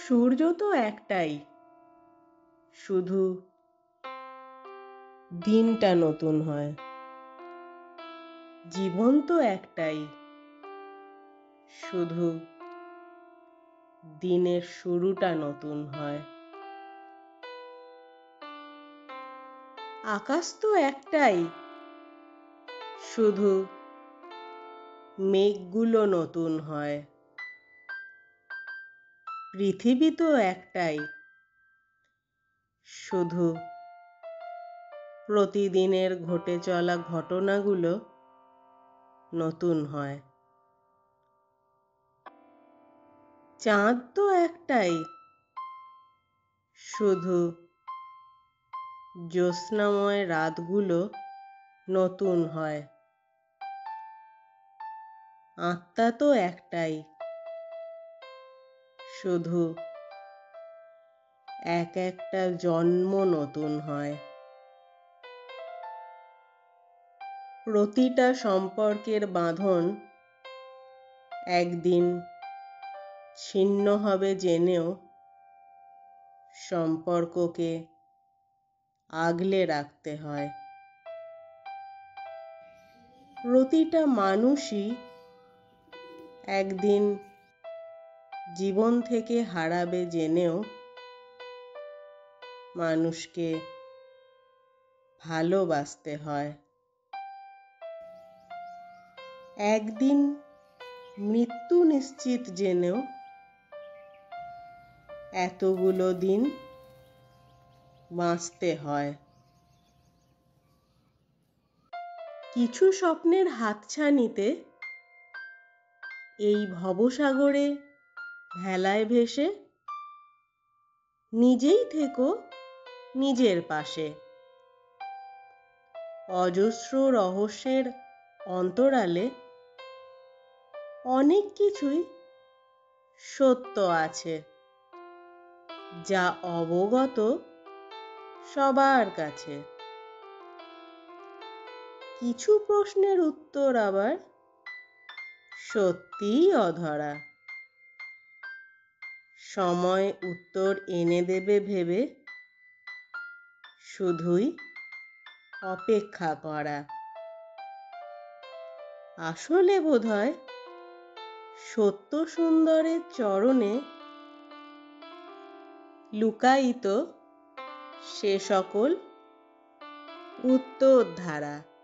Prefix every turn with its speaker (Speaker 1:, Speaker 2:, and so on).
Speaker 1: সূর্য তো একটাই, শুধু দিনটা নতুন হয়। জীবন তো একটাই, শুধু দিনের শুরুটা নতুন হয়। আকাশ তো একটাই, শুধু মেঘগুলো নতুন হয়। পৃথিবী তো একটাই, শুধু প্রতিদিনের ঘটে চলা ঘটনাগুলো নতুন হয়। চাঁদ তো একটাই, শুধু জ্যোৎস্নাময় রাতগুলো নতুন হয়। আত্মা তো একটাই, শুধু এক একটা জন্ম নতুন হয়। প্রতিটা সম্পর্কের বাঁধন একদিন ছিন্ন হবে জেনেও সম্পর্ককে আগলে রাখতে হয়। প্রতিটা মানুষই একদিন জীবন থেকে হারাবে জেনেও মানুষকে ভালোবাসতে হয়। একদিন মৃত্যু নিশ্চিত জেনেও এতগুলো দিন বাঁচতে হয়। কিছু স্বপ্নের হাতছানিতে এই ভবসাগরে ভেলায় ভেসে নিজেই থেকো নিজের পাশে। অজস্র রহস্যের অন্তরালে অনেক কিছুই সত্য আছে, যা অবগত সবার কাছে। কিছু প্রশ্নের উত্তর আবার সত্যিই অধরা। সময় উত্তর এনে দেবে ভেবে শুধুই অপেক্ষা করা। আসলে বোধহয় সত্য সুন্দরের চরণে লুকায়িত সে সকল উত্তর ধারা।